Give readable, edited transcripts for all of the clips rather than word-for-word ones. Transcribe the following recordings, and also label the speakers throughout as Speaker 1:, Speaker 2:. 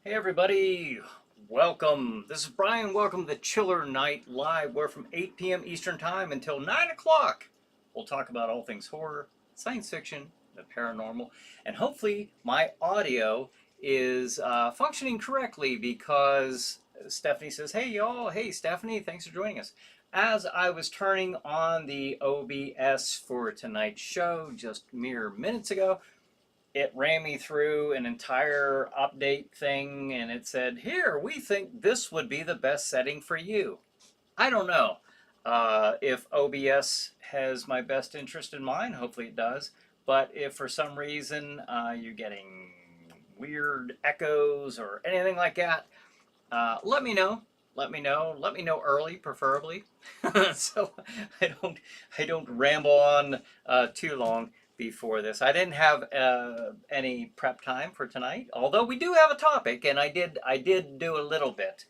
Speaker 1: Hey everybody, welcome. This is Brian. Welcome to Chiller Night Live. We're from 8 p.m. Eastern Time until 9 o'clock. We'll talk about all things horror, science fiction, the paranormal, and hopefully my audio is functioning correctly because Stephanie says, hey y'all, hey Stephanie, thanks for joining us. As I was turning on the OBS for tonight's show just mere minutes ago, it ran me through an entire update thing and it said, here, we think this would be the best setting for you. I don't know if OBS has my best interest in mind. Hopefully it does. But if for some reason you're getting weird echoes or anything like that, let me know. Let me know. Let me know early, preferably, so I don't ramble on too long before this. I didn't have any prep time for tonight, although we do have a topic, and I did do a little bit,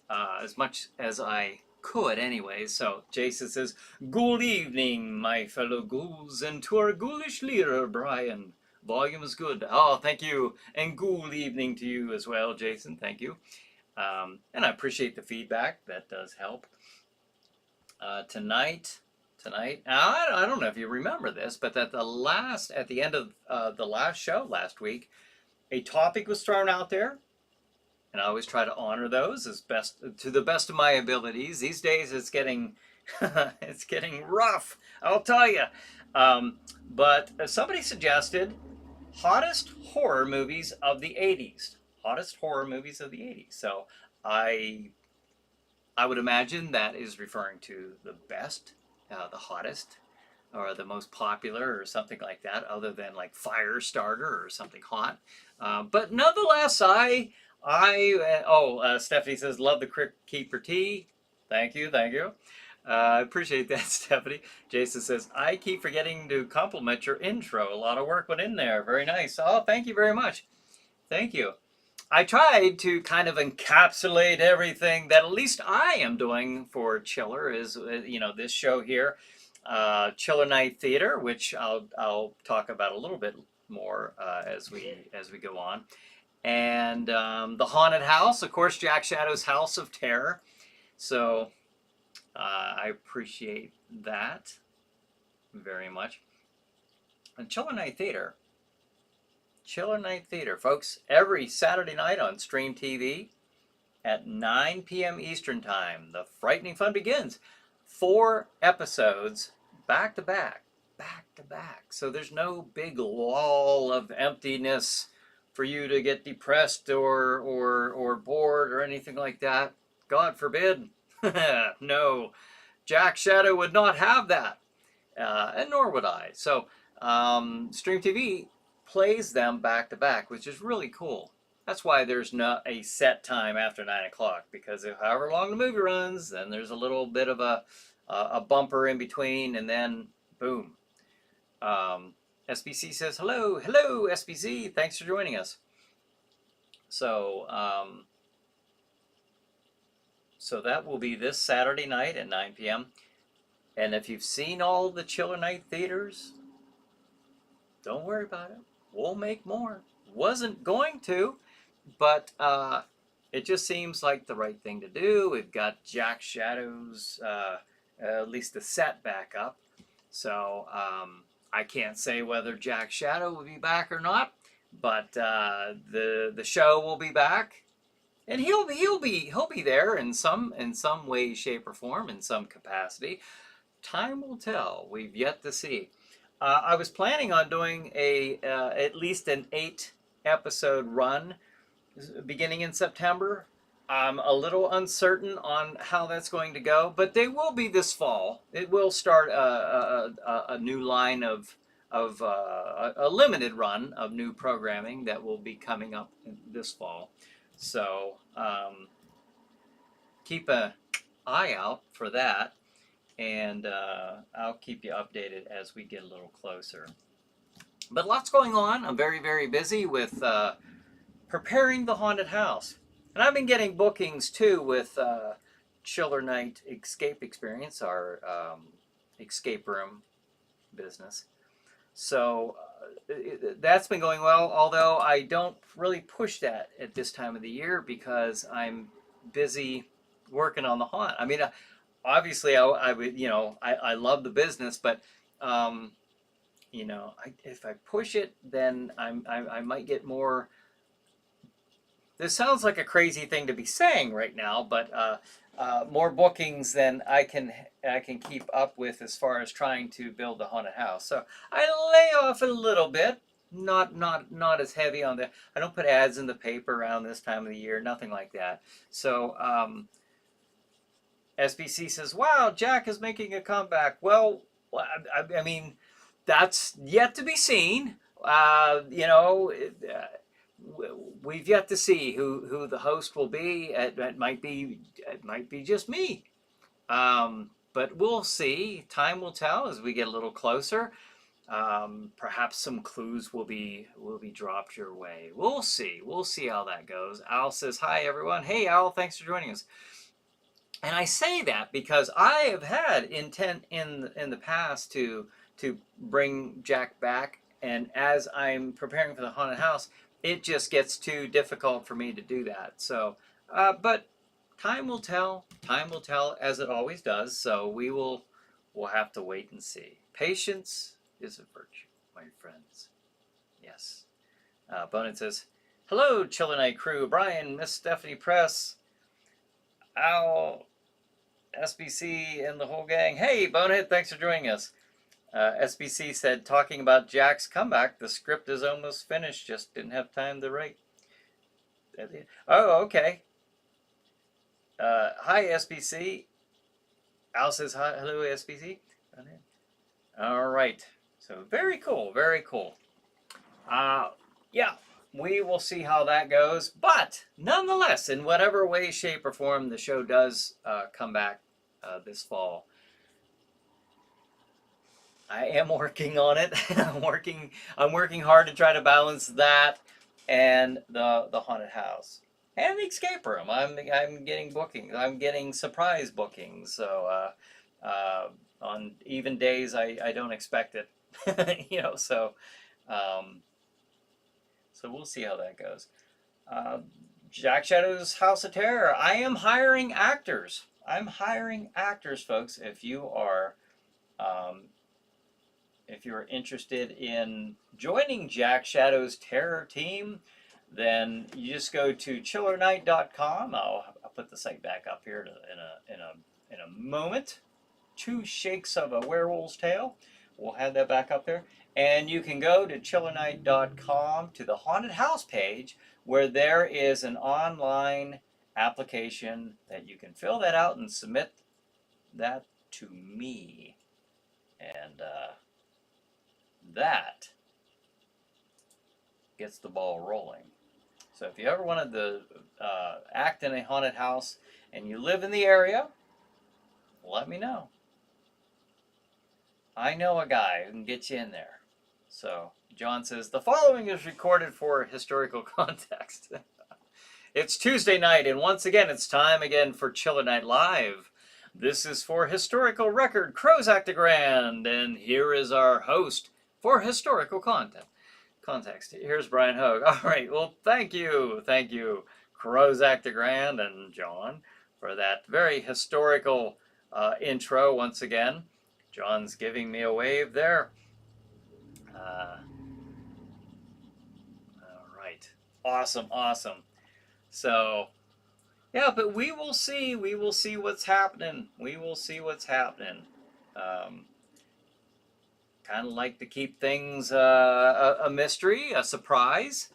Speaker 1: as much as I could anyway. So Jason says, "Good evening, my fellow ghouls, and to our ghoulish leader, Brian. Volume is good." Oh, thank you, and good evening to you as well, Jason. Thank you. And I appreciate the feedback. That does help. Tonight, I don't know if you remember this, but at the end of the last show last week, a topic was thrown out there, and I always try to honor those to the best of my abilities. These days, it's getting it's getting rough. I'll tell you. But somebody suggested hottest horror movies of the '80s. Hottest horror movies of the '80s. So I would imagine that is referring to the best, the hottest, or the most popular, or something like that, other than like Firestarter or something hot. But nonetheless, Stephanie says, love the Crypt Keeper tea. Thank you, thank you. I appreciate that, Stephanie. Jason says, I keep forgetting to compliment your intro. A lot of work went in there. Very nice. Oh, thank you very much. Thank you. I tried to kind of encapsulate everything that at least I am doing for Chiller is, this show here, Chiller Night Theater, which I'll talk about a little bit more as we go on, and the haunted house, of course, Jack Shadow's House of Terror. So I appreciate that very much. And Chiller Night Theater. Chiller Night Theater, folks, every Saturday night on Stream TV at 9 p.m. Eastern Time. The frightening fun begins. 4 episodes back to back. So there's no big wall of emptiness for you to get depressed or bored or anything like that. God forbid. No. Jack Shadow would not have that. And nor would I. So Stream TV plays them back to back, which is really cool. That's why there's not a set time after 9 o'clock, because however long the movie runs, then there's a little bit of a bumper in between, and then boom. SBC says, hello, SBC, thanks for joining us. So, so that will be this Saturday night at 9 p.m. And if you've seen all the Chiller Night theaters, don't worry about it. We'll make more. Wasn't going to, but it just seems like the right thing to do. We've got Jack Shadow's, at least the set back up. So I can't say whether Jack Shadow will be back or not, but the show will be back, and he'll be there in some way, shape, or form, in some capacity. Time will tell. We've yet to see. I was planning on doing at least an 8-episode run beginning in September. I'm a little uncertain on how that's going to go, but they will be this fall. It will start a new line of a limited run of new programming that will be coming up this fall. So keep an eye out for that. And I'll keep you updated as we get a little closer. But lots going on. I'm very, very busy with preparing the haunted house. And I've been getting bookings, too, with Chiller Night Escape Experience, our escape room business. So that's been going well, although I don't really push that at this time of the year because I'm busy working on the haunt. I mean, obviously, I would, I love the business, but, if I push it, then I might get more. This sounds like a crazy thing to be saying right now, but more bookings than I can keep up with as far as trying to build a haunted house. So I lay off a little bit, not as heavy on the. I don't put ads in the paper around this time of the year, nothing like that. So SBC says, "Wow, Jack is making a comeback." Well, I mean, that's yet to be seen. We've yet to see who the host will be. It might be just me, but we'll see. Time will tell as we get a little closer. Perhaps some clues will be dropped your way. We'll see. We'll see how that goes. Al says hi everyone. Hey Al, thanks for joining us. And I say that because I have had intent in the past to bring Jack back, and as I'm preparing for the haunted house, it just gets too difficult for me to do that. So, but time will tell. Time will tell, as it always does. So we'll have to wait and see. Patience is a virtue, my friends. Yes. Bonin says, "Hello, ChillerNight crew. Brian, Miss Stephanie Press, Al, SBC, and the whole gang. Hey, Bonehead, thanks for joining us." SBC said, "Talking about Jack's comeback, the script is almost finished, just didn't have time to write." Oh, okay. Hi, SBC. Al says, hi, hello, SBC. All right. So very cool, very cool. Yeah, we will see how that goes. But nonetheless, in whatever way, shape, or form the show does come back this fall, I am working on it. I'm working hard to try to balance that and the haunted house and the escape room. I'm getting bookings. I'm getting surprise bookings. So on even days I don't expect it. So we'll see how that goes. Jack Shadow's House of Terror. I am hiring actors. I'm hiring actors, folks. If you are interested in joining Jack Shadow's terror team, then you just go to ChillerNight.com. I'll put the site back up here in a moment. 2 shakes of a werewolf's tale. We'll have that back up there. And you can go to ChillerNight.com to the haunted house page, where there is an online application that you can fill that out and submit that to me. And that gets the ball rolling. So if you ever wanted to act in a haunted house and you live in the area, let me know. I know a guy who can get you in there. So John says, the following is recorded for historical context. It's Tuesday night, and once again, it's time again for Chiller Night Live. This is for historical record Crow's Actogrand, and here is our host for historical context. Here's Bryan Hogue. All right, well, thank you, Crow's Actogrand and John, for that very historical intro once again. John's giving me a wave there. All right, awesome. So, yeah, but we will see what's happening. Kind of like to keep things a mystery, a surprise,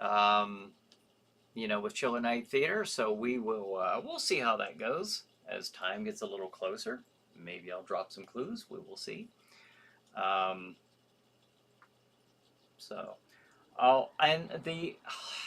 Speaker 1: with Chiller Night Theater. So we'll see how that goes as time gets a little closer. Maybe I'll drop some clues. We will see. And the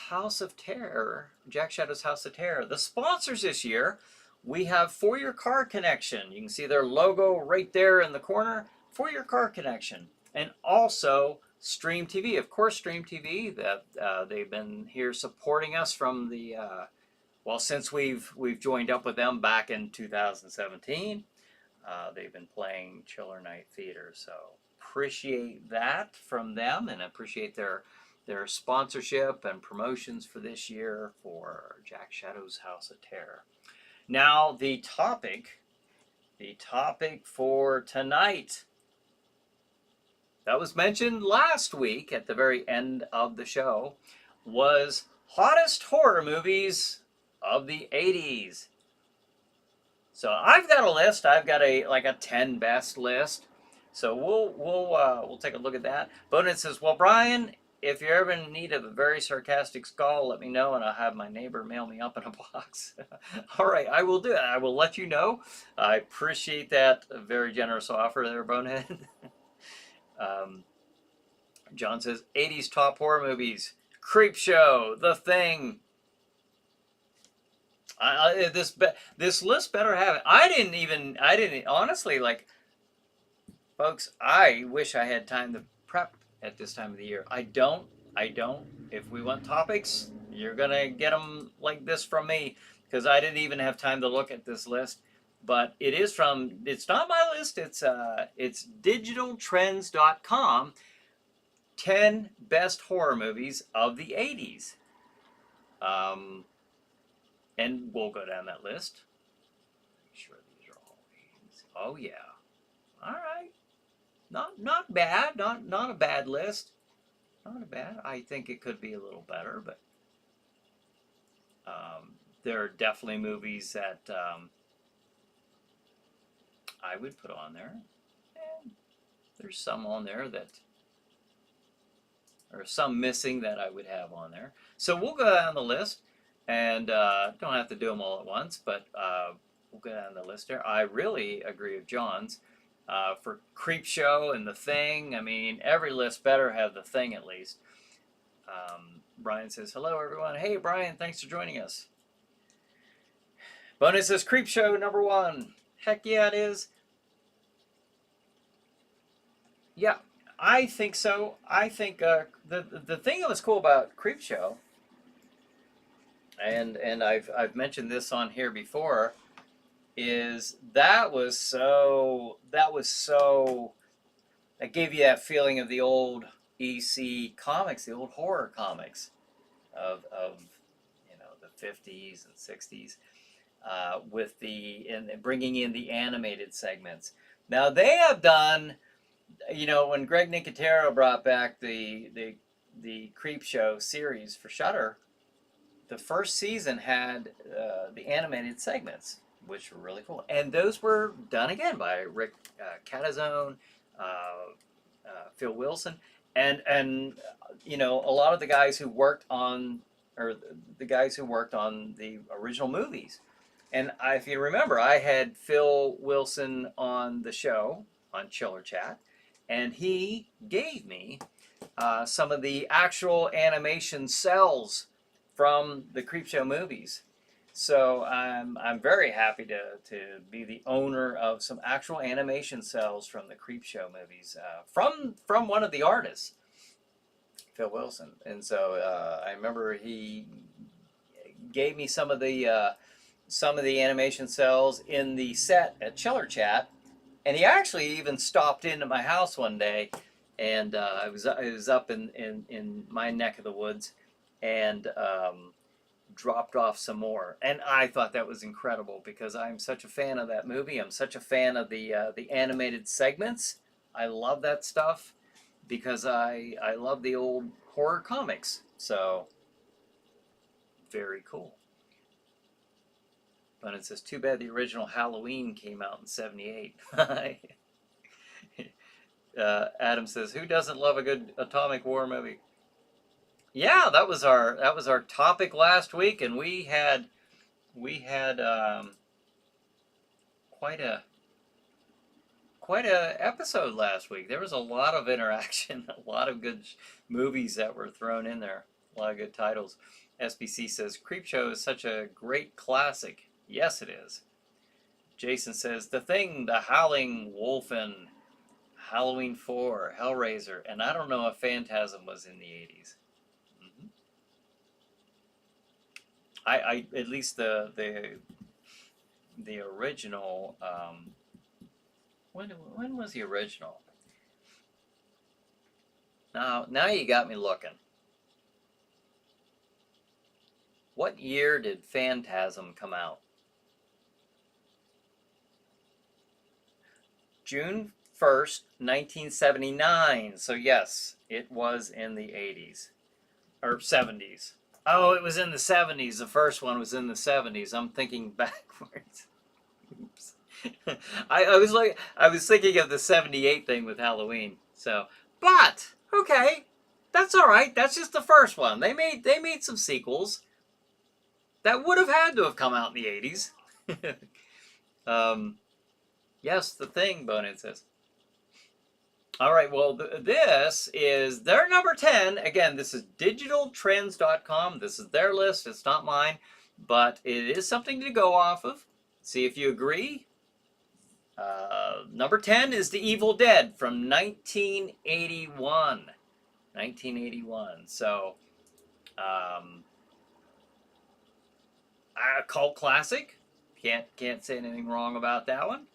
Speaker 1: House of Terror, Jack Shadow's House of Terror, the sponsors this year, we have For Your Car Connection. You can see their logo right there in the corner, For Your Car Connection. And also Stream TV. Of course, Stream TV, that they've been here supporting us from the, since we've joined up with them back in 2017. They've been playing Chiller Night Theater, so appreciate that from them, and appreciate their sponsorship and promotions for this year for Jack Shadow's House of Terror. Now, the topic for tonight, that was mentioned last week at the very end of the show, was hottest horror movies of the 80s. So I've got a list. I've got a 10 best list. So we'll take a look at that. Bonus says, well, Brian, if you're ever in need of a very sarcastic skull, let me know, and I'll have my neighbor mail me up in a box. All right, I will do that. I will let you know. I appreciate that very generous offer there, Bonehead. John says, 80s top horror movies. Creepshow, The Thing. This list better have it. I didn't honestly, folks, I wish I had time to prep at this time of the year. I don't. If we want topics, you're gonna get them like this from me, because I didn't even have time to look at this list. But it's not my list, it's digitaltrends.com, 10 best horror movies of the 80s. And we'll go down that list. I'm sure these are all 80s. Oh yeah. All right. Not bad. Not a bad list. Not a bad. I think it could be a little better, but there are definitely movies that I would put on there. And there's some on there that, or some missing that I would have on there. So we'll go down the list, and don't have to do them all at once, but we'll go down the list there. I really agree with John's. For Creepshow and The Thing, I mean, every list better have The Thing at least. Brian says, hello everyone. Hey Brian, thanks for joining us. Bonus says, Creepshow #1. Heck yeah, it is. Yeah, I think so. I think the thing that was cool about Creepshow, and I've mentioned this on here before, is that gave you that feeling of the old EC comics, the old horror comics of the 50s and 60s, with and bringing in the animated segments. Now they have done, when Greg Nicotero brought back the Creepshow series for Shudder, the first season had the animated segments, which were really cool. And those were done again by Rick Catazone, Phil Wilson, and a lot of the guys who worked on, the original movies. And if you remember, I had Phil Wilson on the show on Chiller Chat, and he gave me some of the actual animation cells from the Creepshow movies. So I'm very happy to be the owner of some actual animation cells from the Creepshow movies, from one of the artists, Phil Wilson. And so I remember he gave me some of the animation cells in the set at Chiller Chat, and he actually even stopped into my house one day, and I was up in my neck of the woods, and dropped off some more. And I thought that was incredible, because I'm such a fan of that movie. I'm such a fan of the animated segments. I love that stuff, because I love the old horror comics. So very cool. But it says, too bad the original Halloween came out in '78. Adam says, who doesn't love a good atomic war movie? Yeah, that was our topic last week, and we had quite a episode last week. There was a lot of interaction, a lot of good movies that were thrown in there, a lot of good titles. SBC says, Creepshow is such a great classic. Yes, it is. Jason says, The Thing, The Howling Wolfen, Halloween 4, Hellraiser, and I don't know if Phantasm was in the 80s. I at least the original. When was the original? Now you got me looking. What year did Phantasm come out? June 1st, 1979. So yes, it was in the 80s. Or 70s. Oh, it was in the 70s. The first one was in the 70s. I'm thinking backwards. Oops. I was thinking of the 78 thing with Halloween. So, but okay. That's all right. That's just the first one. They made some sequels that would have had to have come out in the 80s. Yes, The Thing, Bonin says. All right, well, this is their number 10. Again, this is digitaltrends.com. This is their list. It's not mine, but it is something to go off of. See if you agree. Number 10 is The Evil Dead from 1981. 1981. So, a cult classic. Can't say anything wrong about that one.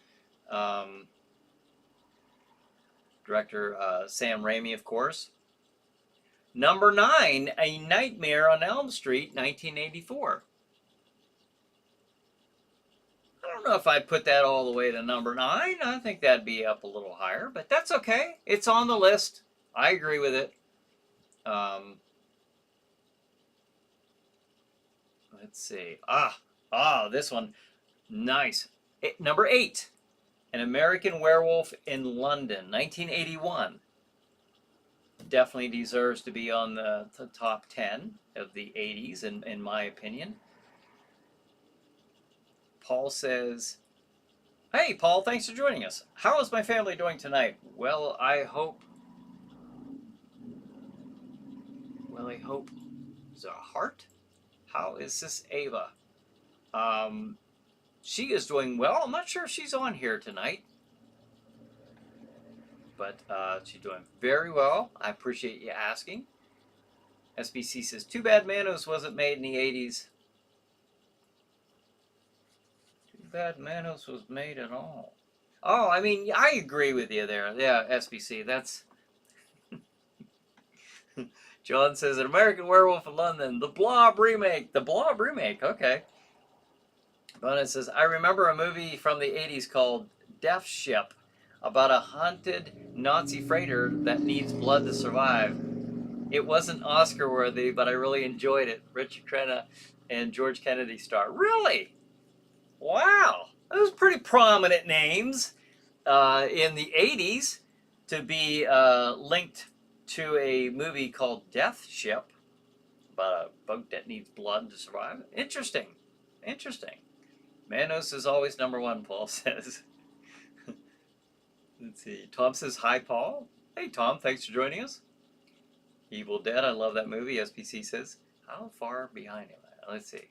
Speaker 1: Director Sam Raimi, of course. Number 9, A Nightmare on Elm Street, 1984. I don't know if I'd put that all the way to number 9. I think that'd be up a little higher, but that's okay. It's on the list. I agree with it. Let's see. This one. Nice. Number 8. An American Werewolf in London, 1981. Definitely deserves to be on the top 10 of the 80s, in my opinion. Paul says, hey, Paul, thanks for joining us. How is my family doing tonight? Well, I hope... Is it a heart? How is this Ava? She is doing well. I'm not sure if she's on here tonight. But she's doing very well. I appreciate you asking. SBC says, too bad Manos wasn't made in the 80s. Too bad Manos was made at all. Oh, I mean, I agree with you there. Yeah, SBC, that's... John says, an American Werewolf in London. The Blob remake. The Blob remake, okay. Bonin says, I remember a movie from the 80s called Death Ship about a haunted Nazi freighter that needs blood to survive. It wasn't Oscar worthy, but I really enjoyed it. Richard Crenna and George Kennedy star. Really? Wow. Those pretty prominent names in the 80s to be linked to a movie called Death Ship about a boat that needs blood to survive. Interesting. Interesting. Manos is always number 1, Paul says. Let's see. Tom says, hi, Paul. Hey, Tom, thanks for joining us. Evil Dead, I love that movie, SPC says. How far behind am I? Let's see.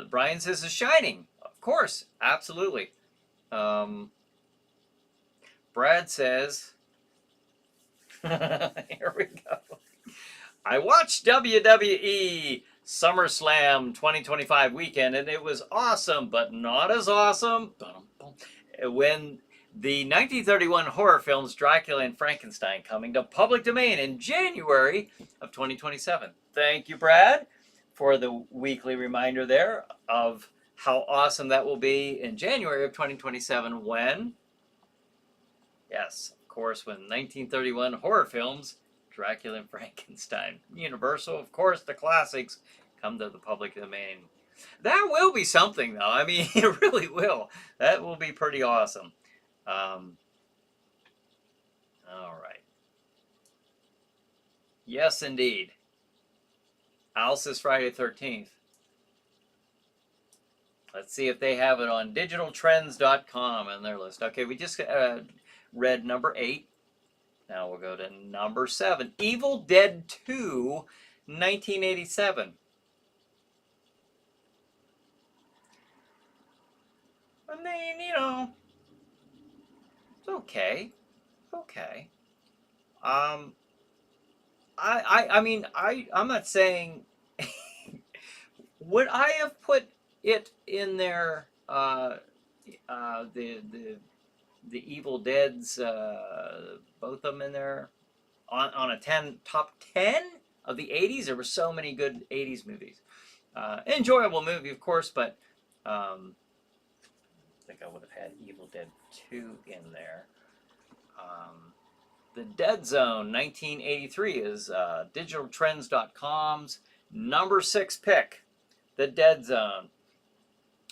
Speaker 1: Brian says, The Shining. Of course, absolutely. Brad says, here we go. I watched WWE SummerSlam 2025 weekend, and it was awesome, but not as awesome when the 1931 horror films Dracula and Frankenstein coming to public domain in January of 2027. Thank you, Brad, for the weekly reminder there of how awesome that will be in January of 2027 when, yes, of course, when 1931 horror films Dracula and Frankenstein, Universal, of course, the classics come to the public domain. That will be something, though. I mean, it really will. That will be pretty awesome. All right. Yes, indeed. Al says Friday the 13th. Let's see if they have it on digitaltrends.com in their list. Okay, we just read number 8. Now we'll go to number 7. Evil Dead 2, 1987. I mean, you know, it's okay. Okay. I'm not saying would I have put it in there the the Evil Dead's, both of them in there. On a top 10 of the 80s, there were so many good 80s movies. Enjoyable movie, of course, but I think I would have had Evil Dead 2 in there. The Dead Zone 1983 is digitaltrends.com's number 6 pick. The Dead Zone.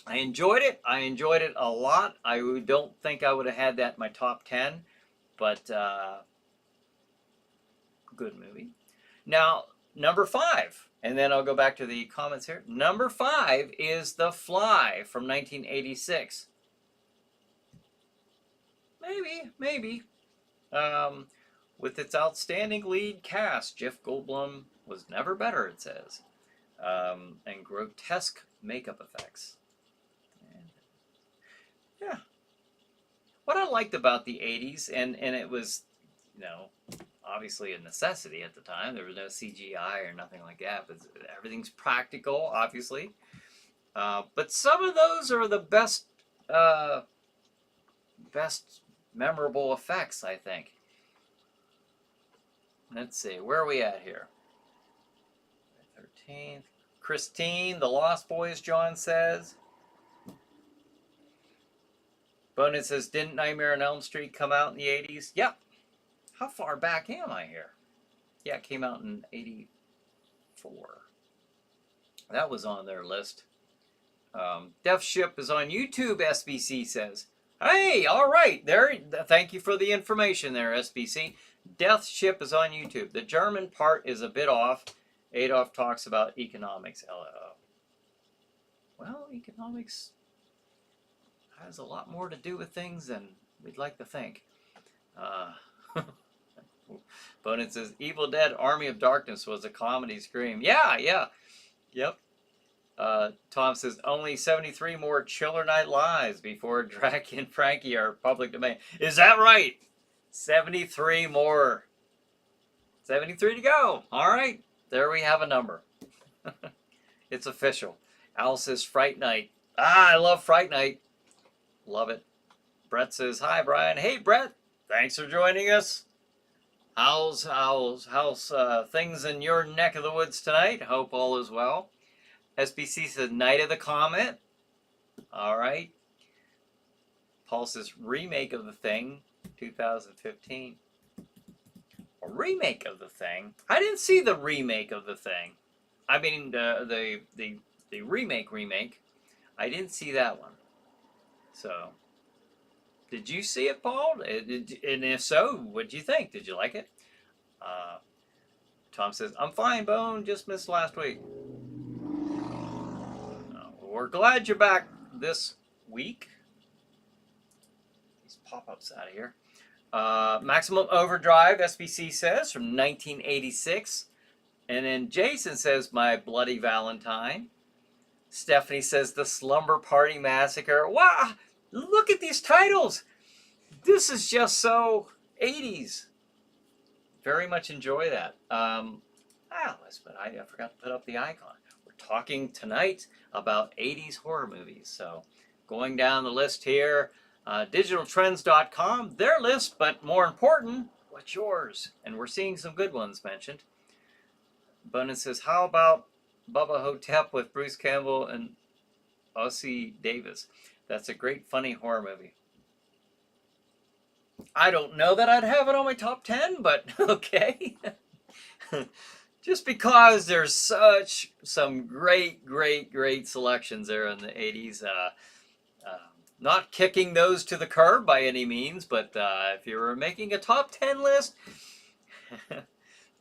Speaker 1: I enjoyed it. I enjoyed it a lot. I don't think I would have had that in my top 10, but good movie. Now, number 5, and then I'll go back to the comments here. Number 5 is The Fly from 1986. Maybe. With its outstanding lead cast, Jeff Goldblum was never better, it says, and grotesque makeup effects. Yeah. What I liked about the 80s, and it was, obviously a necessity at the time. There was no CGI or nothing like that, but everything's practical, obviously. But some of those are the best memorable effects, I think. Let's see, where are we at here? 13th. Christine, The Lost Boys, John says. Bonin says, didn't Nightmare on Elm Street come out in the 80s? Yep. How far back am I here? Yeah, it came out in 84. That was on their list. Death Ship is on YouTube, SBC says. Hey, all right. There. Thank you for the information there, SBC. Death Ship is on YouTube. The German part is a bit off. Adolf talks about economics. Well, economics has a lot more to do with things than we'd like to think. Bonin says, Evil Dead Army of Darkness was a comedy scream. Yeah. Yep. Tom says, only 73 more ChillerNight lives before Drac and Frankie are public domain. Is that right? 73 more. 73 to go. All right. There we have a number. It's official. Al says, Fright Night. I love Fright Night. Love it. Brett says, hi, Brian. Hey, Brett. Thanks for joining us. How's things in your neck of the woods tonight? Hope all is well. SBC says, Night of the Comet. All right. Paul says, remake of The Thing, 2015. A remake of The Thing? I didn't see the remake of The Thing. I mean, the remake. I didn't see that one. So, did you see it, Paul? And if so, what did you think? Did you like it? Tom says, I'm fine, Bone. Just missed last week. We're glad you're back this week. These pop-ups out of here. Maximum Overdrive, SBC says, from 1986. And then Jason says, My Bloody Valentine. Stephanie says, The Slumber Party Massacre. Wow! Look at these titles! This is just so 80s. Very much enjoy that. But I forgot to put up the icon. We're talking tonight about 80s horror movies. So going down the list here, digitaltrends.com, their list, but more important, what's yours? And we're seeing some good ones mentioned. Bonin says, how about Bubba Hotep with Bruce Campbell and Ossie Davis? That's a great, funny horror movie. I don't know that I'd have it on my top 10, but okay. Just because there's some great selections there in the 80s. Not kicking those to the curb by any means, but if you were making a top 10 list,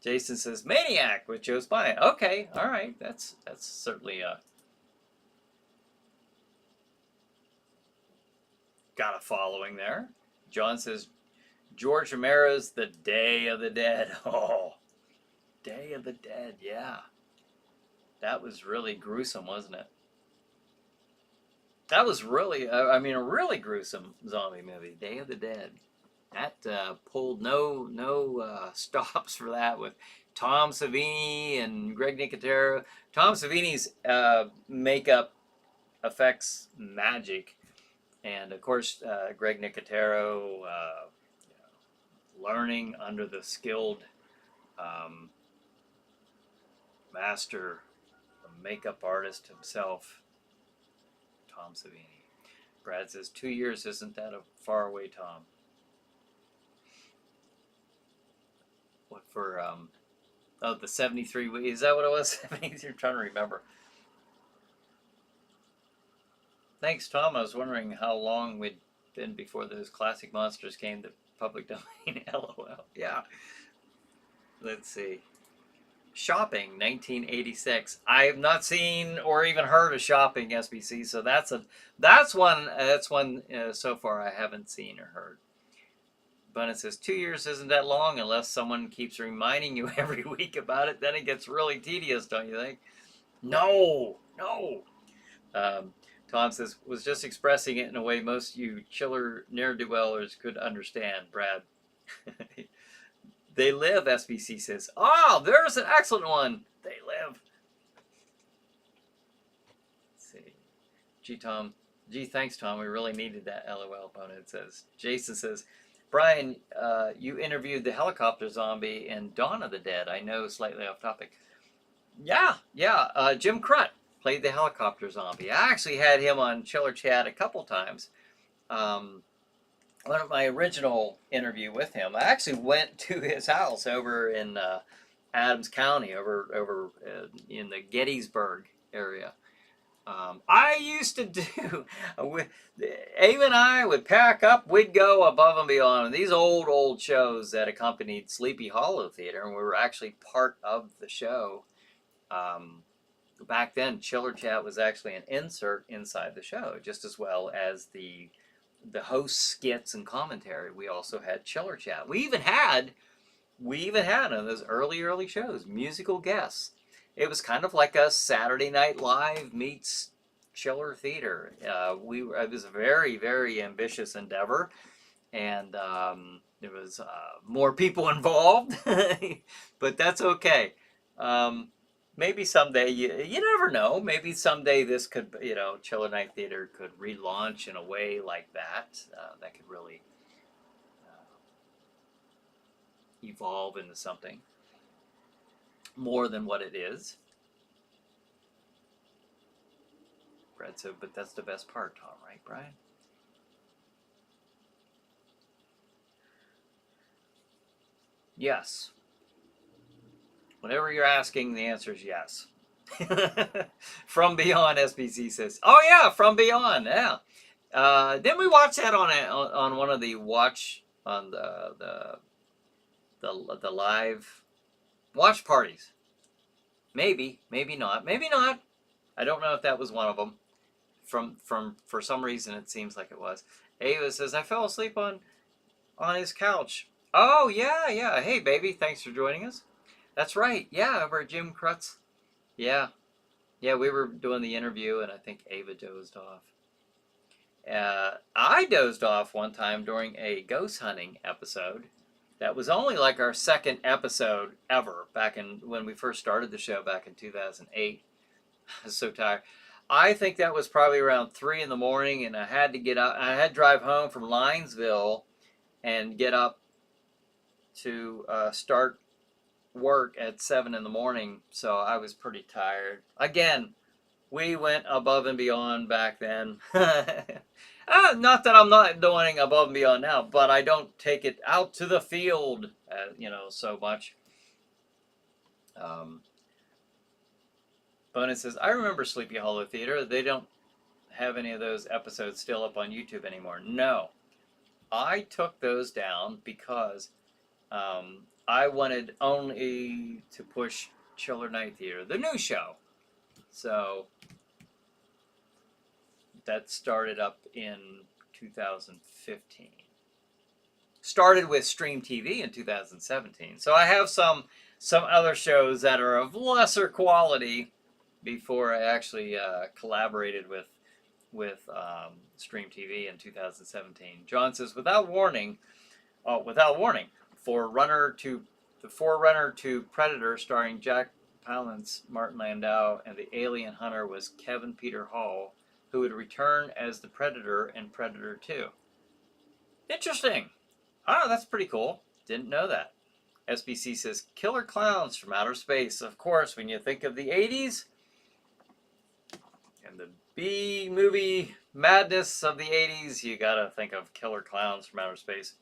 Speaker 1: Jason says Maniac with Joe Spine. Okay, all right, that's certainly got a following there. John says George Romero's The Day of the Dead. Oh, Day of the Dead, yeah. That was really gruesome, wasn't it? That was really, a really gruesome zombie movie, Day of the Dead. That pulled no stops for that with Tom Savini and Greg Nicotero. Tom Savini's makeup effects magic And of course, Greg Nicotero, learning under the skilled um, master, the makeup artist himself, Tom Savini. Brad says 2 years isn't that a far away, Tom? What for? Oh, the 73 weeks. Is that what it was? 73. I'm trying to remember. Thanks, Tom. I was wondering how long we'd been before those classic monsters came to public domain. LOL. Yeah. Let's see. Shopping, 1986. I have not seen or even heard of Shopping, SBC. So that's one so far I haven't seen or heard. But it says 2 years isn't that long unless someone keeps reminding you every week about it. Then it gets really tedious, don't you think? No. Tom says, was just expressing it in a way most you chiller ne'er-do-wellers could understand, Brad. They live, SBC says. Oh, there's an excellent one. They live. Let's see. Gee, thanks, Tom. We really needed that LOL opponent, says. Jason says, Bryan, you interviewed the helicopter zombie in Dawn of the Dead. I know, slightly off topic. Yeah. Jim Crut played the helicopter zombie. I actually had him on Chiller Chat a couple times. One of my original interview with him, I actually went to his house over in Adams County, over in the Gettysburg area. I used to do, Abe and I would pack up, we'd go above and beyond these old shows that accompanied Sleepy Hollow Theater, and we were actually part of the show. Back then, Chiller Chat was actually an insert inside the show, just as well as the host skits and commentary. We also had Chiller Chat. We even had on those early shows musical guests. It was kind of like a Saturday Night Live meets Chiller Theater. It was a very ambitious endeavor, and there was more people involved, but that's okay. Maybe someday, you never know, maybe someday this could, ChillerNight Theater could relaunch in a way like that, that could really evolve into something more than what it is. Brad said, but that's the best part, Tom, right, Bryan? Yes. Whatever you're asking, the answer is yes. From Beyond, SBC says. Oh yeah, From Beyond. Yeah. Didn't we watch that on one of the the live watch parties? Maybe not. I don't know if that was one of them. For some reason, it seems like it was. Ava says, I fell asleep on his couch. Oh yeah. Hey baby, thanks for joining us. That's right. Yeah, over at Jim Crut's. Yeah, we were doing the interview, and I think Ava dozed off. I dozed off one time during a ghost hunting episode. That was only like our second episode ever, back in when we first started the show back in 2008. I was so tired. I think that was probably around 3 in the morning, and I had to get up. I had to drive home from Linesville and get up to start work at 7 in the morning, so I was pretty tired. Again, we went above and beyond back then. Not that I'm not doing above and beyond now, but I don't take it out to the field, so much. Bonus says, I remember Sleepy Hollow Theater. They don't have any of those episodes still up on YouTube anymore. No. I took those down because I wanted only to push ChillerNight Theater, the new show. So that started up in 2015. Started with Stream TV in 2017. So I have some other shows that are of lesser quality before I actually collaborated with Stream TV in 2017. John says, without warning, Forerunner to Predator, starring Jack Palance, Martin Landau, and the alien hunter was Kevin Peter Hall. who would return as the Predator in Predator 2. Interesting. Oh, that's pretty cool. Didn't know that. SBC says, killer clowns from outer space. Of course, when you think of the 80s and the B-movie madness of the 80s, you gotta think of killer clowns from outer space.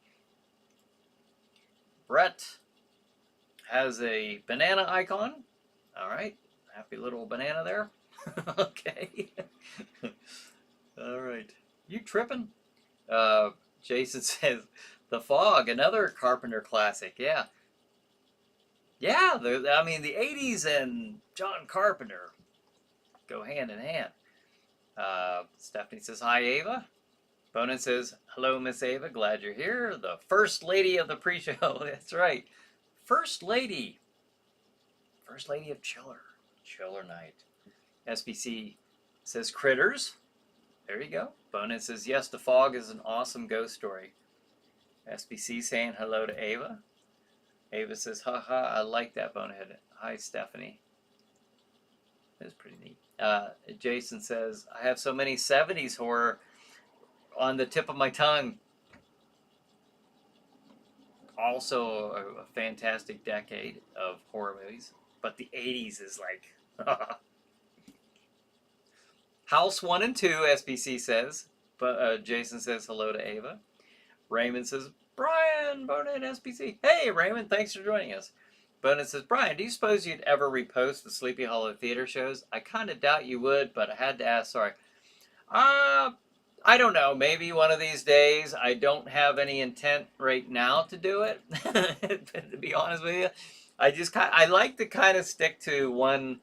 Speaker 1: Brett has a banana icon. All right. Happy little banana there. Okay. All right. You tripping? Jason says, The Fog, another Carpenter classic. Yeah. Yeah, I mean, the 80s and John Carpenter go hand in hand. Stephanie says, hi, Ava. Bonin says, hello, Miss Ava. Glad you're here. The first lady of the pre-show. That's right. First lady. First lady of ChillerNight. SBC says, critters. There you go. Bonin says, yes, The Fog is an awesome ghost story. SBC saying hello to Ava. Ava says, haha, I like that, Bonehead. Hi, Stephanie. That's pretty neat. Jason says, I have so many 70s horror on the tip of my tongue. Also a fantastic decade of horror movies. But the 80s is like... House 1 and 2, SBC says. But Jason says hello to Ava. Raymond says, Brian, Bonehead, SBC. Hey, Raymond, thanks for joining us. Bonehead says, Brian, do you suppose you'd ever repost the Sleepy Hollow Theater shows? I kind of doubt you would, but I had to ask, sorry. I don't know. Maybe one of these days. I don't have any intent right now to do it, to be honest with you. I like to kind of stick to one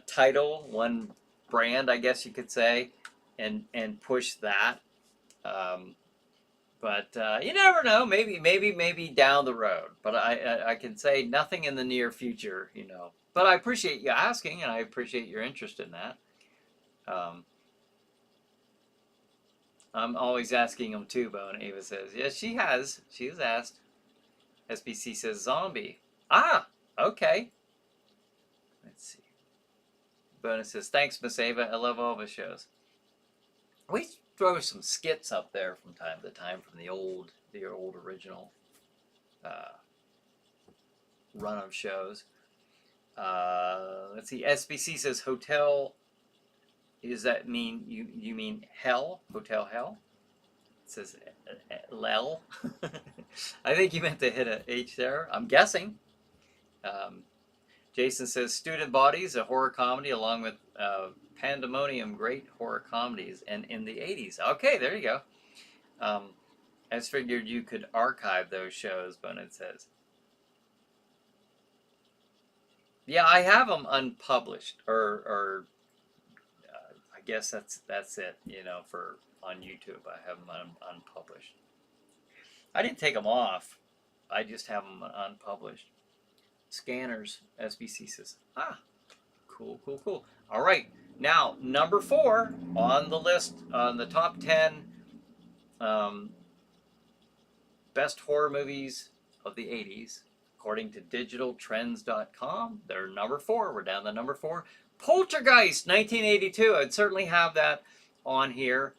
Speaker 1: title, one brand, I guess you could say, and push that. But you never know. Maybe down the road. But I can say nothing in the near future, you know. But I appreciate you asking, and I appreciate your interest in that. I'm always asking them too, Bo. And Ava says, yes, she has. She has asked. SBC says zombie. Ah, okay. Let's see. Bonus says, thanks, Miss Ava. I love all the shows. We throw some skits up there from time to time from the old original run of shows. Let's see. SBC says hotel. Does that mean you mean hell? Hotel hell? It says lel. I think you meant to hit a H there. I'm guessing. Jason says Student Bodies, a horror comedy along with Pandemonium, great horror comedies, and in the 80s. Okay, there you go. I just figured you could archive those shows, but it says. Yeah, I have them unpublished, or I guess that's it. You know, for on YouTube, I have them unpublished. I didn't take them off. I just have them unpublished. Scanners, SBC says. Ah, cool. All right. Now, number 4 on the list, on the top 10 best horror movies of the 80s, according to digitaltrends.com. They're number 4. We're down to number 4. Poltergeist, 1982. I'd certainly have that on here.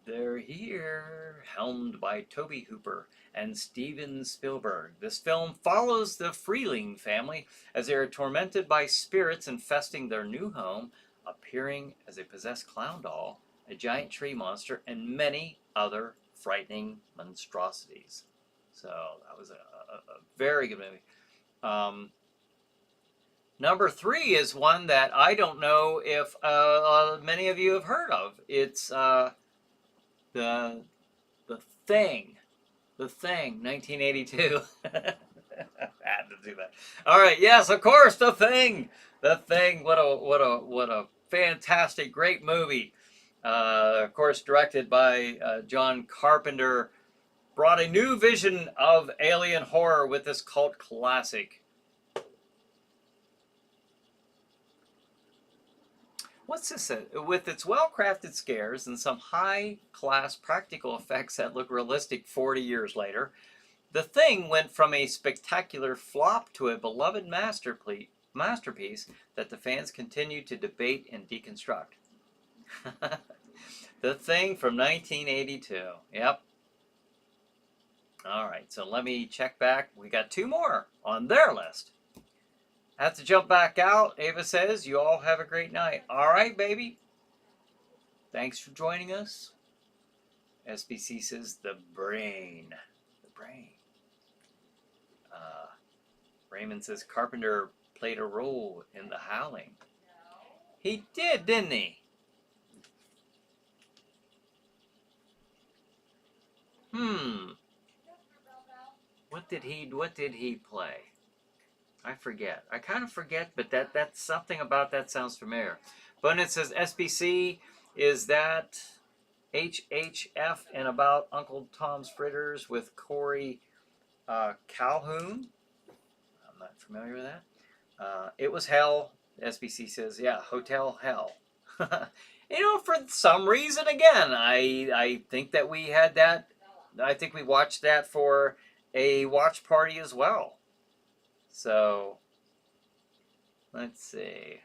Speaker 1: They're here, helmed by Tobe Hooper and Steven Spielberg. This film follows the Freeling family as they are tormented by spirits infesting their new home, appearing as a possessed clown doll, a giant tree monster, and many other frightening monstrosities. So that was a very good movie. Number 3 is one that I don't know if many of you have heard of. It's the Thing. The Thing, 1982. I had to do that. All right, yes, of course, The Thing. The Thing. What a fantastic, great movie. Of course, directed by John Carpenter. Brought a new vision of alien horror with this cult classic. What's this? With its well-crafted scares and some high-class practical effects that look realistic 40 years later, The Thing went from a spectacular flop to a beloved masterpiece that the fans continue to debate and deconstruct. The Thing from 1982. Yep. All right, so let me check back. We got 2 more on their list. Have to jump back out. Ava says, you all have a great night. All right, baby. Thanks for joining us. SBC says, the brain. The brain. Raymond says, Carpenter played a role in The Howling. He did, didn't he? What did he play? I forget. I kind of forget, but that's something about that sounds familiar. Bonnet says SBC, is that HHF and about Uncle Tom's Fritters with Corey Calhoun? I'm not familiar with that. It was hell. SBC says, yeah, Hotel Hell. You know, for some reason, again, I think that we had that. I think we watched that for a watch party as well. So, let's see.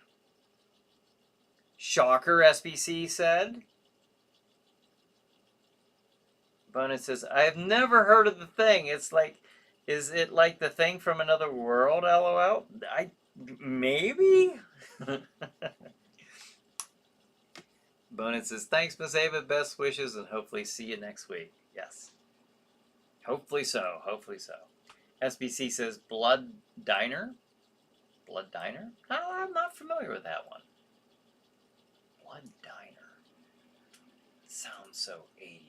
Speaker 1: Shocker, SBC said. Bonus says, I have never heard of The Thing. It's like, is it like The Thing from Another World, LOL? Maybe? Bonus says, thanks, Miss Ava. Best wishes, and hopefully see you next week. Yes. Hopefully so. Hopefully so. SBC says, Blood Diner? Blood Diner? No, I'm not familiar with that one. Blood Diner. Sounds so 80s.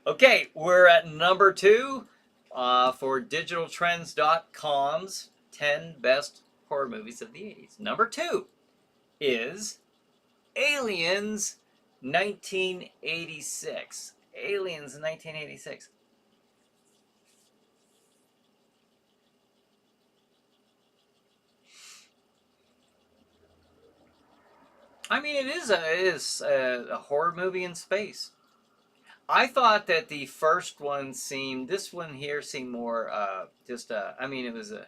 Speaker 1: Okay, we're at number 2 for digitaltrends.com's 10 best horror movies of the 80s. Number 2 is Aliens 1986. Aliens 1986. I mean, it is a horror movie in space. I thought that the first one seemed, this one here seemed more I mean, it was a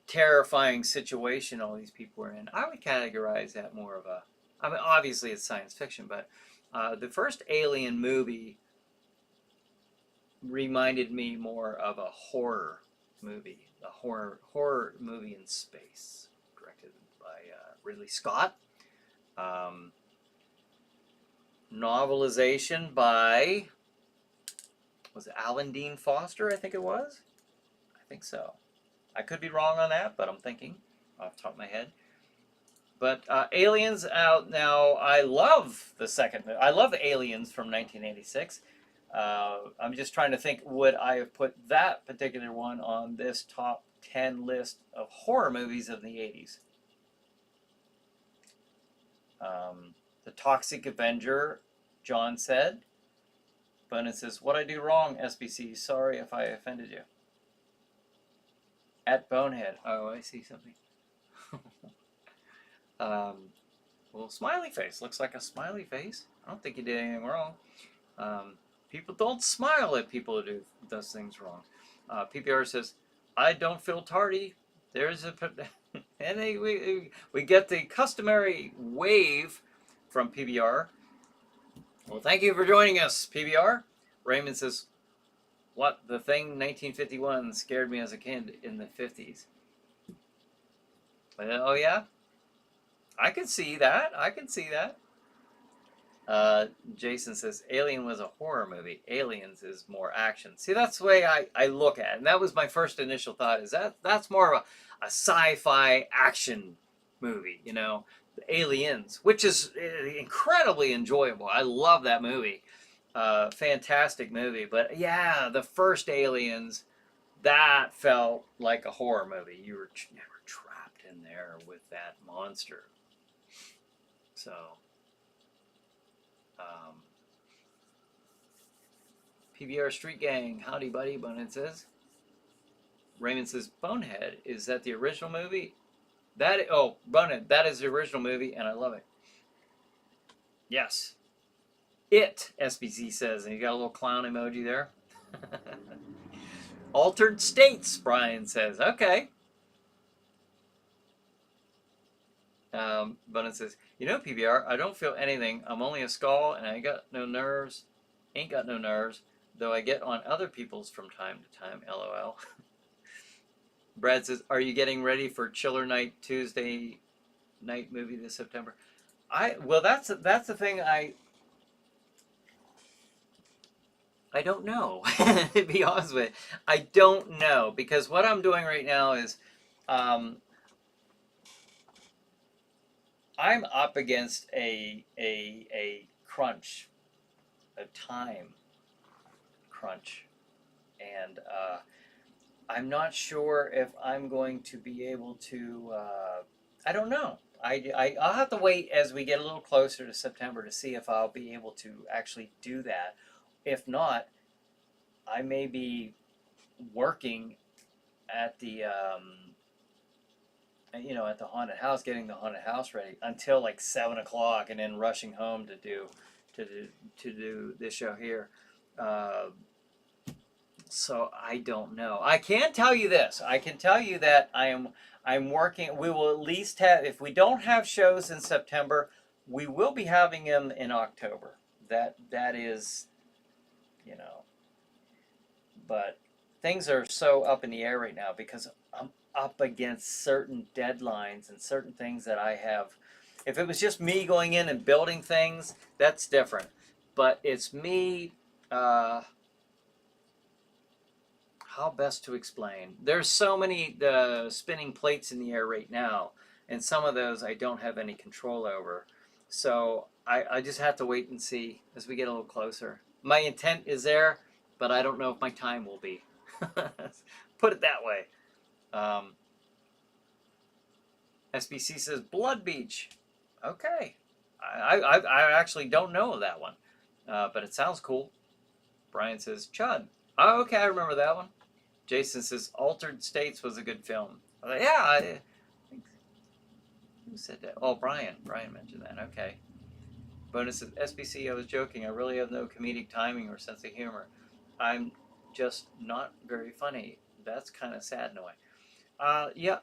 Speaker 1: terrifying situation all these people were in. I would categorize that more of a, I mean, obviously it's science fiction, but the first Alien movie reminded me more of a horror movie, a horror movie in space, directed by Ridley Scott. Novelization by, was it Alan Dean Foster, I think it was? I think so. I could be wrong on that, but I'm thinking off the top of my head. But Aliens out now. I love the second. I love Aliens from 1986. I'm just trying to think, would I have put that particular one on this top 10 list of horror movies of the 80s? The Toxic Avenger, John said. But says, what I do wrong, SBC? Sorry if I offended you. At Bonehead. Oh, I see something. Well, smiley face. Looks like a smiley face. I don't think you did anything wrong. People don't smile at people who does things wrong. PPR says, I don't feel tardy. There's a... and we get the customary wave from PBR. Well, thank you for joining us, PBR. Raymond says, what? The Thing 1951 scared me as a kid in the 50s. Oh, yeah? I can see that. I can see that. Jason says, Alien was a horror movie. Aliens is more action. See, that's the way I look at it. And that was my first initial thought, is that's more of a sci-fi action movie, you know. Aliens, which is incredibly enjoyable. I love that movie. Fantastic movie. But yeah, the first Aliens, that felt like a horror movie. You were trapped in there with that monster. So, PBR Street Gang, howdy buddy, Bonehead says. Raymond says, Bonehead, is that the original movie? Bonehead, that is the original movie, and I love it. Yes. It, SBC says, and you got a little clown emoji there. Altered States, Brian says. Okay. Bunny says, you know, PBR, I don't feel anything. I'm only a skull, and I ain't got no nerves. Ain't got no nerves, though I get on other people's from time to time. LOL. Brad says, are you getting ready for Chiller Night Tuesday night movie this September? Well, that's the thing. I don't know. To be honest with you, I don't know, because what I'm doing right now is, um, I'm up against a crunch, a time crunch, and I'm not sure if I'm going to be able to. I don't know. I'll have to wait as we get a little closer to September to see if I'll be able to actually do that. If not, I may be working at the at the haunted house, getting the haunted house ready until like 7 o'clock, and then rushing home to do this show here. Uh, so I don't know. I can tell you this. I can tell you that I'm working. We will at least have, if we don't have shows in September, we will be having them in October. That is, you know, but things are so up in the air right now because I'm up against certain deadlines and certain things that I have. If it was just me going in and building things, that's different. But it's me. How best to explain? There's so many spinning plates in the air right now, and some of those I don't have any control over. So I just have to wait and see as we get a little closer. My intent is there, but I don't know if my time will be. Put it that way. SBC says Blood Beach. Okay. I actually don't know that one, but it sounds cool. Brian says Chud. Oh, okay, I remember that one. Jason says Altered States was a good film. Yeah, who said that? Oh, Brian. Brian mentioned that. Okay. Bonus says SBC, I was joking. I really have no comedic timing or sense of humor. I'm just not very funny. That's kind of sad in a way. Yeah,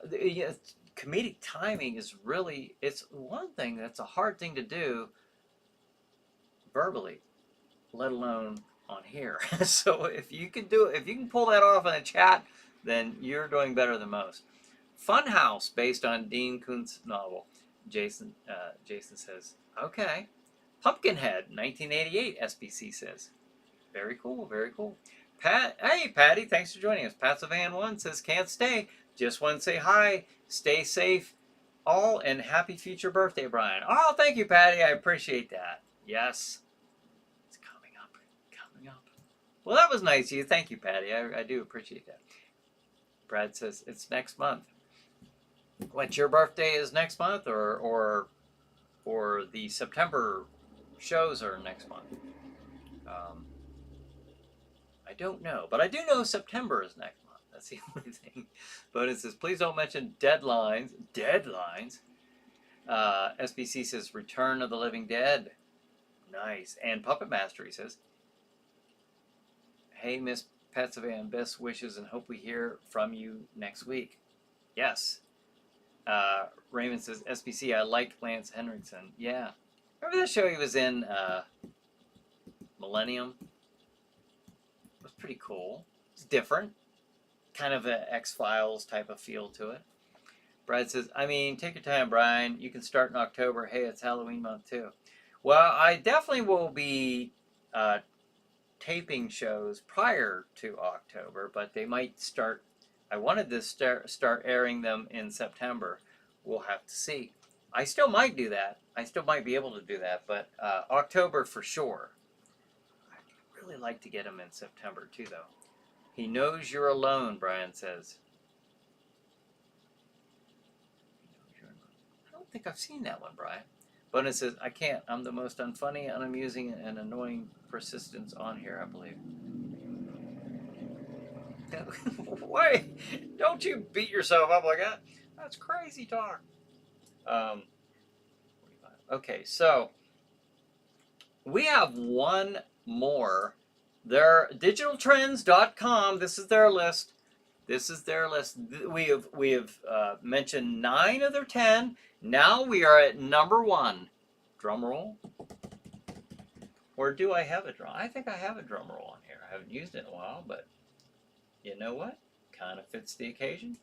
Speaker 1: comedic timing is really, it's one thing that's a hard thing to do verbally, let alone on here. So if you can do it, if you can pull that off in a chat, then you're doing better than most. Funhouse, based on Dean Koontz novel. Jason says, okay. Pumpkinhead, 1988, SBC says. Very cool, very cool. Hey, Patty, thanks for joining us. Pat Savan 1 says, can't stay. Just want to say hi. Stay safe, all, and happy future birthday, Brian. Oh, thank you, Patty. I appreciate that. Yes. It's coming up. Coming up. Well, that was nice of you. Thank you, Patty. I do appreciate that. Brad says, it's next month. What, your birthday is next month, or the September shows are next month? I don't know, but I do know September is next month. That's the only thing. But it says, please don't mention deadlines. Deadlines? SBC says, Return of the Living Dead. Nice. And Puppet Master, he says, hey, Miss Patsavan, best wishes and hope we hear from you next week. Yes. Raymond says, SBC, I like Lance Henriksen. Yeah. Remember that show he was in, Millennium? It was pretty cool. It's different. Kind of an X-Files type of feel to it. Brad says, I mean, take your time, Brian. You can start in October. Hey, it's Halloween month, too. Well, I definitely will be taping shows prior to October, but they might start. I wanted to start airing them in September. We'll have to see. I still might do that. I still might be able to do that, but October for sure. I'd really like to get them in September, too, though. He knows you're alone, Brian says. I don't think I've seen that one, Brian. Bonus says, I can't. I'm the most unfunny, unamusing, and annoying persistence on here, I believe. Why? Don't you beat yourself up like that. That's crazy talk. Okay, so we have one more. Their digitaltrends.com, this is their list. This is their list. We have mentioned 9 of their 10. Now we are at number 1. Drum roll. Or do I have a drum? I think I have a drum roll on here. I haven't used it in a while, but you know what? Kind of fits the occasion.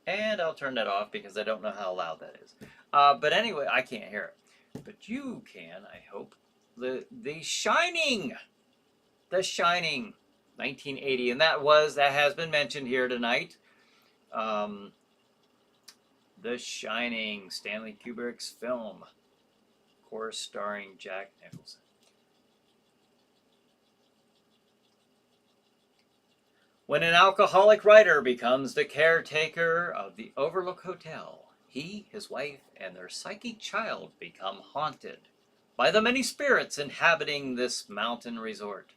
Speaker 1: And I'll turn that off because I don't know how loud that is. But anyway, I can't hear it. But you can, I hope. The Shining. The Shining, 1980. And that has been mentioned here tonight. The Shining, Stanley Kubrick's film. Of course, starring Jack Nicholson. When an alcoholic writer becomes the caretaker of the Overlook Hotel, he, his wife, and their psychic child become haunted by the many spirits inhabiting this mountain resort.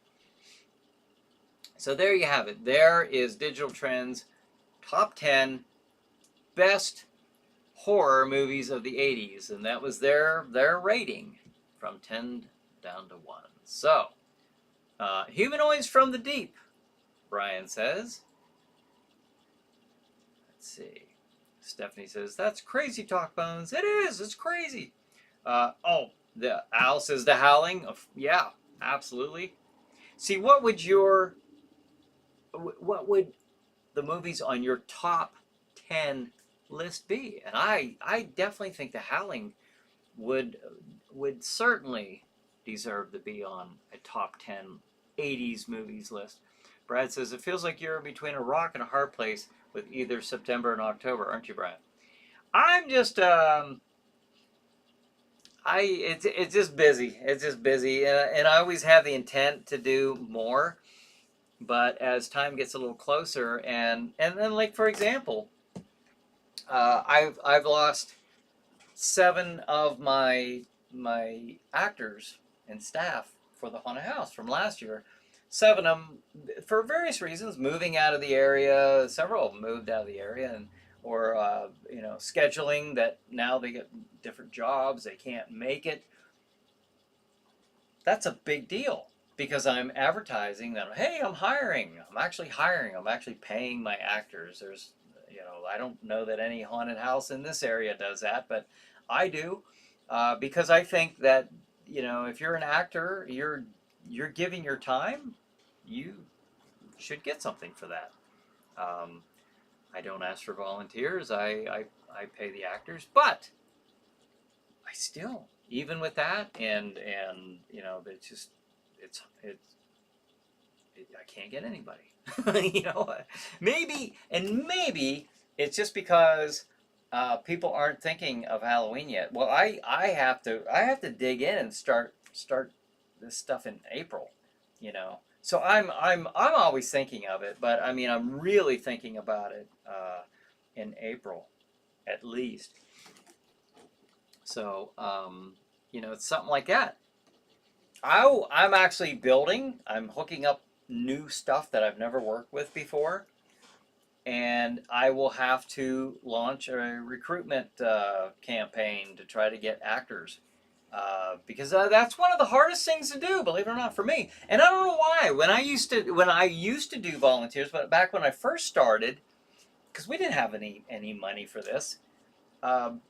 Speaker 1: So there you have it. There is Digital Trends Top 10 Best Horror Movies of the 80s. And that was their rating from 10 down to 1. So, Humanoids from the Deep, Brian says. Let's see. Stephanie says, that's crazy talk, Bones. It is. It's crazy. The Al says The Howling. Yeah, absolutely. See, what would the movies on your top 10 list be? And I definitely think The Howling would certainly deserve to be on a top 10 80s movies list. Brad says, it feels like you're between a rock and a hard place with either September and October, aren't you, Brad? I'm just it's just busy. It's just busy, and I always have the intent to do more, but as time gets a little closer, and then, like, for example, I've lost 7 of my actors and staff for the haunted house from last year. 7 of them, for various reasons, moving out of the area. Several of them moved out of the area, or scheduling that now they get different jobs. They can't make it. That's a big deal because I'm advertising that, hey, I'm hiring. I'm actually hiring. I'm actually paying my actors. There's, I don't know that any haunted house in this area does that, but I do, because I think that, if you're an actor, you're giving your time, you should get something for that. I don't ask for volunteers. I pay the actors, but I still, even with that, and it's just I can't get anybody. Maybe it's just because people aren't thinking of Halloween yet. Well, I have to dig in and start this stuff in April. So I'm always thinking of it, but I mean I'm really thinking about it in April, at least. So it's something like that. I'm actually building. I'm hooking up new stuff that I've never worked with before, and I will have to launch a recruitment campaign to try to get actors. Because that's one of the hardest things to do, believe it or not, for me. And I don't know why. When I used to do volunteers, but back when I first started, because we didn't have any money for this, I'd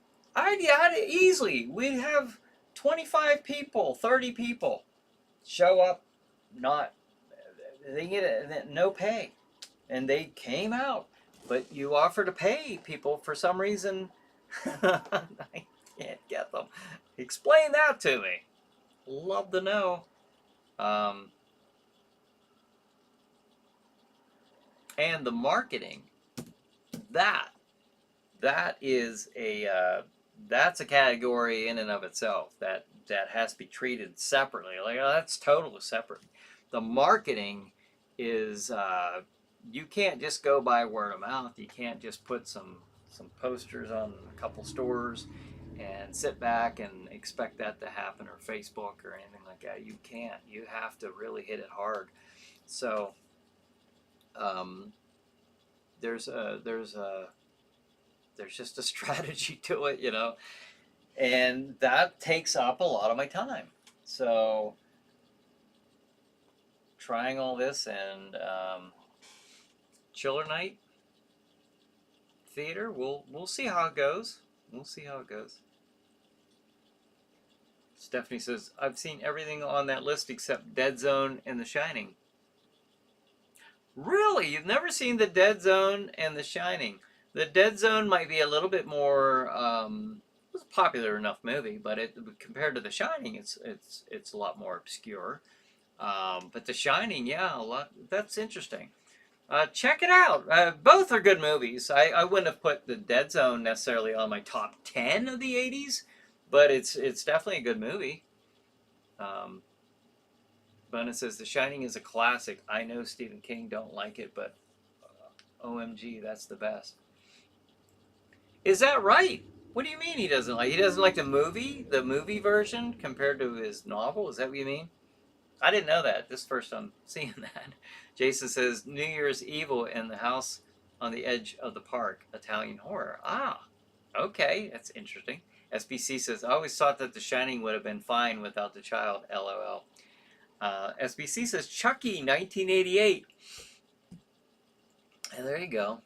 Speaker 1: easily, we'd have 25 people, 30 people show up, they get no pay, and they came out. But you offer to pay people for some reason. I can't get them. Explain that to me. Love to know. And the marketing, that is that's a category in and of itself that has to be treated separately. Like, that's totally separate. The marketing is you can't just go by word of mouth. You can't just put some posters on a couple stores and sit back and expect that to happen, or Facebook or anything like that. You can't. You have to really hit it hard. So there's just a strategy to it, and that takes up a lot of my time. So trying all this, and ChillerNight Theater. We'll see how it goes. We'll see how it goes. Stephanie says, I've seen everything on that list except Dead Zone and The Shining. Really? You've never seen The Dead Zone and The Shining? The Dead Zone might be a little bit more, it was a popular enough movie, but compared to The Shining, it's a lot more obscure. But The Shining, yeah, a lot. That's interesting. Check it out. Both are good movies. I wouldn't have put The Dead Zone necessarily on my top 10 of the 80s, but it's definitely a good movie. Bunna says, The Shining is a classic. I know Stephen King don't like it, but OMG, that's the best. Is that right? What do you mean he doesn't like? He doesn't like the movie version compared to his novel? Is that what you mean? I didn't know that. This is the first I'm seeing that. Jason says, New Year's Evil in the House on the Edge of the Park, Italian horror. Ah, okay, that's interesting. SBC says, I always thought that The Shining would have been fine without the child, LOL. SBC says, Chucky, 1988. And there you go.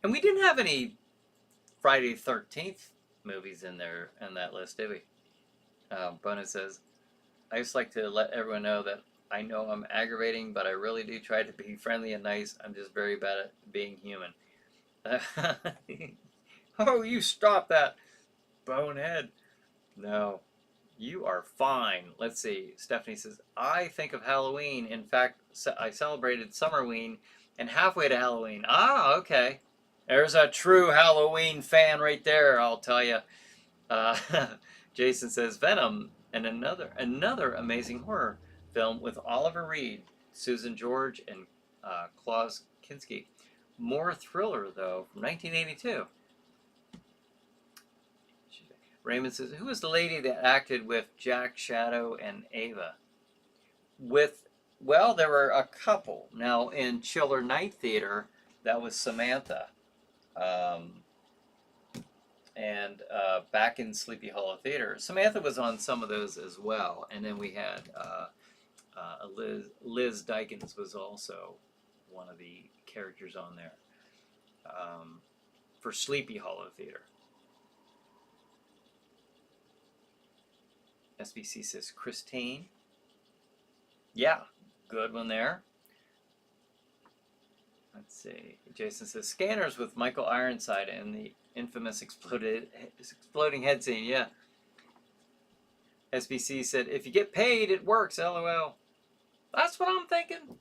Speaker 1: And we didn't have any Friday the 13th movies in there in that list, did we? Bona says, I just like to let everyone know that I know I'm aggravating, but I really do try to be friendly and nice. I'm just very bad at being human. Oh, you stop that, bonehead. No, you are fine. Let's see. Stephanie says, I think of Halloween. In fact, I celebrated Summerween and halfway to Halloween. Ah, okay. There's a true Halloween fan right there, I'll tell you. Jason says, Venom, and another amazing horror film with Oliver Reed, Susan George, and Klaus Kinski. More thriller, though, from 1982. Raymond says, who was the lady that acted with Jack, Shadow, and Ava? Well, there were a couple. Now, in ChillerNight Theater, that was Samantha. And back in Sleepy Hollow Theater, Samantha was on some of those as well. And then we had Liz Dykins was also one of the characters on there for Sleepy Hollow Theater. SBC says Christine. Yeah, good one there. Let's see. Jason says Scanners with Michael Ironside and the infamous exploding head scene. Yeah. SBC said, if you get paid, it works, LOL. That's what I'm thinking.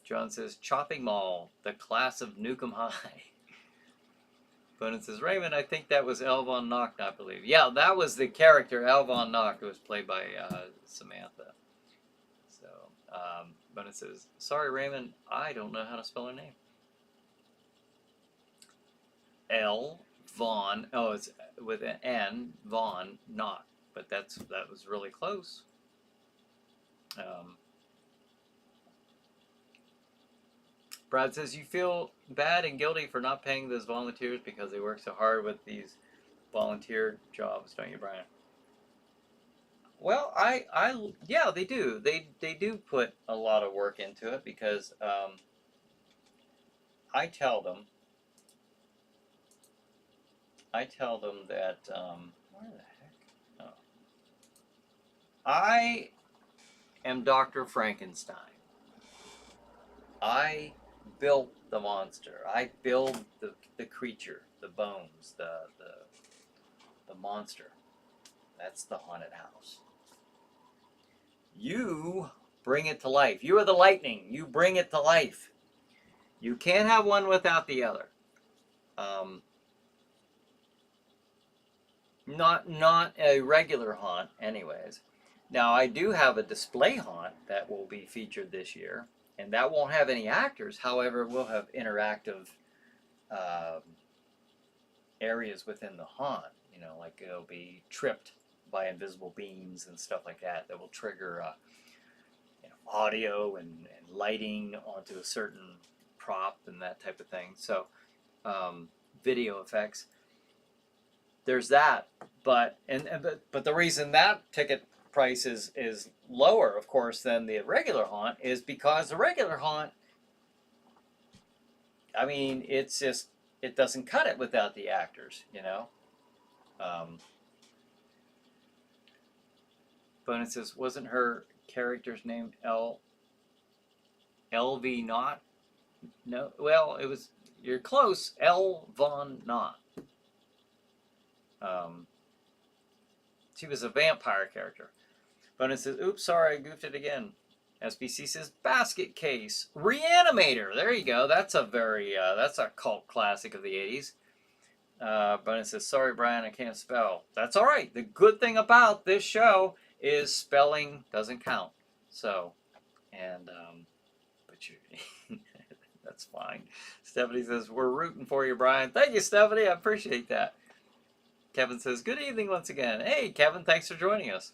Speaker 1: John says, Chopping Mall, the class of Nukem High. Bonin says, Raymond, I think that was Elle Von Nocht, I believe. Yeah, that was the character, Elle Von Nocht, who was played by Samantha. So, Bonin says, sorry, Raymond, I don't know how to spell her name. Elle Von, oh, it's with an N, Von Nocht, but that was really close. Brad says, you feel bad and guilty for not paying those volunteers because they work so hard with these volunteer jobs, don't you, Brian? Well, yeah, they do. They do put a lot of work into it because I tell them that where the heck? Oh. I am Dr. Frankenstein. I built the monster. I build the creature, the bones, the monster. That's the haunted house. You bring it to life. You are the lightning. You bring it to life. You can't have one without the other. Not a regular haunt, anyways. Now, I do have a display haunt that will be featured this year, and that won't have any actors. However, we'll have interactive areas within the haunt. You know, like it'll be tripped by invisible beams and stuff like that that will trigger audio and lighting onto a certain prop and that type of thing. So, video effects. There's that, but the reason that ticket price is lower, of course, than the regular haunt is because the regular haunt, I mean, it's just, it doesn't cut it without the actors, you know. Bonus says, wasn't her character's name LV Knott? No, well, it was, you're close, L. Von Knott. She was a vampire character. Bonus says, oops, sorry, I goofed it again. SBC says, basket case. Reanimator. There you go. That's a very, that's a cult classic of the 80s. Bonus says, sorry, Brian, I can't spell. That's all right. The good thing about this show is spelling doesn't count. So, and, but you, that's fine. Stephanie says, we're rooting for you, Brian. Thank you, Stephanie. I appreciate that. Kevin says, good evening once again. Hey, Kevin, thanks for joining us.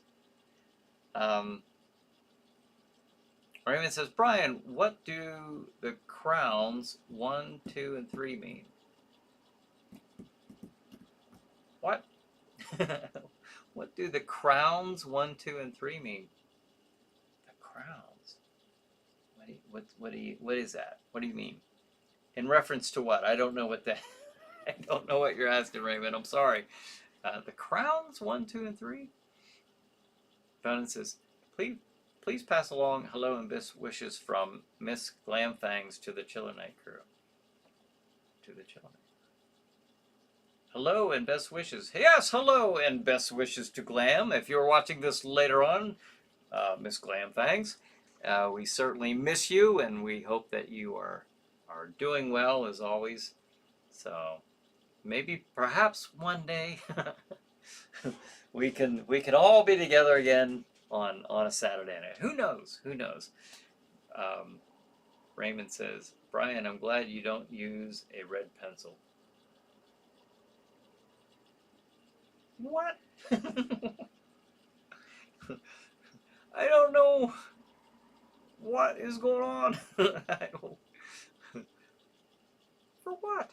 Speaker 1: Raymond says, Brian, what do the crowns 1, 2, and 3 mean? What? What do the crowns 1, 2, and 3 mean? The crowns. What is that? What do you mean? In reference to what? I don't know what that. I don't know what you're asking, Raymond. I'm sorry. The crowns 1, 2, and 3. Conan says, please pass along hello and best wishes from Miss Glamfangs to the ChillerNight crew. To the ChillerNight. Hello and best wishes. Yes, hello and best wishes to Glam. If you're watching this later on, Miss Glamfangs, we certainly miss you, and we hope that you are doing well as always. So maybe, perhaps one day, we can all be together again on a Saturday night. Who knows? Who knows? Raymond says, Brian, I'm glad you don't use a red pencil. What? I don't know what is going on. I don't. For what?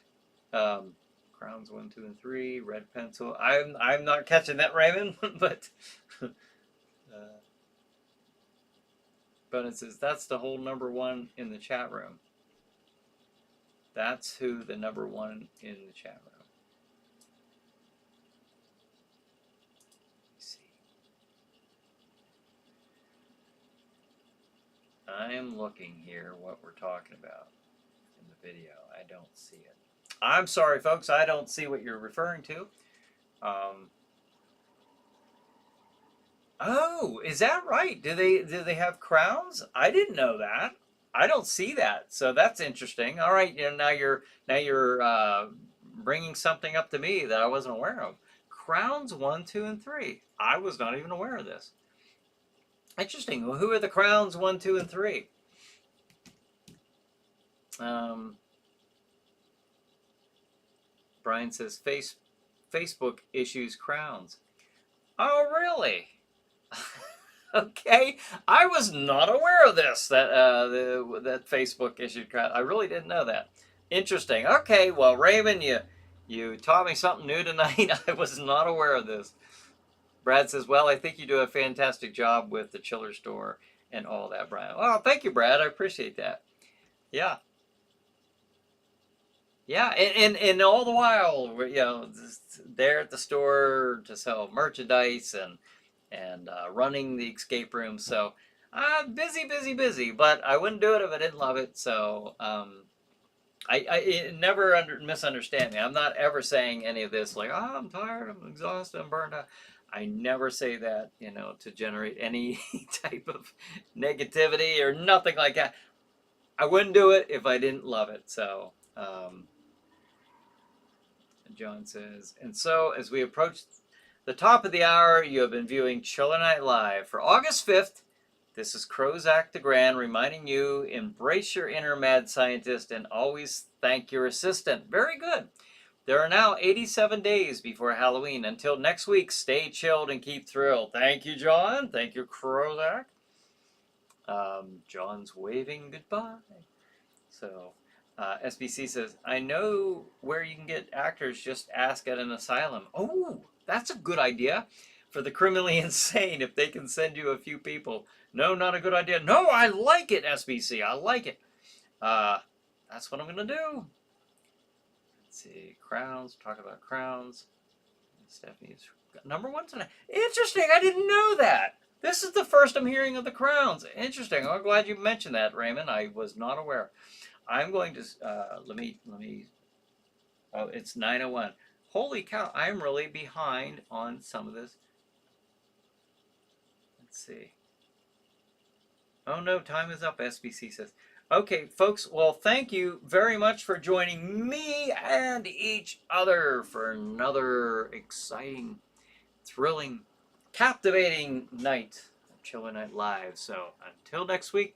Speaker 1: Crowns 1, 2, and 3. Red pencil. I'm not catching that, Raymond. But it says that's the whole number 1 in the chat room. That's who the number 1 in the chat room. Let's see. I am looking here what we're talking about in the video. I don't see it. I'm sorry, folks. I don't see what you're referring to. Oh, is that right? Do they have crowns? I didn't know that. I don't see that. So that's interesting. All right, you know, now you're bringing something up to me that I wasn't aware of. Crowns 1, 2, and 3. I was not even aware of this. Interesting. Well, who are the crowns 1, 2, and 3? Brian says Facebook issues crowns. Oh, really? Okay, I was not aware of this. That Facebook issued crowns. I really didn't know that. Interesting. Okay, well, Raymond, you taught me something new tonight. I was not aware of this. Brad says, well, I think you do a fantastic job with the Chiller Store and all that, Brian. Well, thank you, Brad. I appreciate that. Yeah. Yeah, and all the while, we're, you know, there at the store to sell merchandise and running the escape room. So busy, but I wouldn't do it if I didn't love it. So never misunderstand me. I'm not ever saying any of this like, oh, I'm tired, I'm exhausted, I'm burned out. I never say that, you know, to generate any type of negativity or nothing like that. I wouldn't do it if I didn't love it. So John says, and so as we approach the top of the hour, you have been viewing ChillerNight Live for August 5th. This is Crozak the Grand reminding you, embrace your inner mad scientist and always thank your assistant. Very good. There are now 87 days before Halloween. Until next week, stay chilled and keep thrilled. Thank you, John. Thank you, Crozak. John's waving goodbye. So SBC says, I know where you can get actors, just ask at an asylum. Oh, that's a good idea. for the criminally insane if they can send you a few people. No, not a good idea. No, I like it, SBC. I like it. That's what I'm going to do. Let's see. Crowns. Talk about crowns. Stephanie's number one tonight. Interesting. I didn't know that. This is the first I'm hearing of the crowns. Interesting. I'm glad you mentioned that, Raymond. I was not aware. I'm going to, let me, oh, it's 9:01. Holy cow, I'm really behind on some of this. Let's see. Oh no, time is up, SBC says. Okay, folks, well, thank you very much for joining me and each other for another exciting, thrilling, captivating night of ChillerNight Live. So until next week,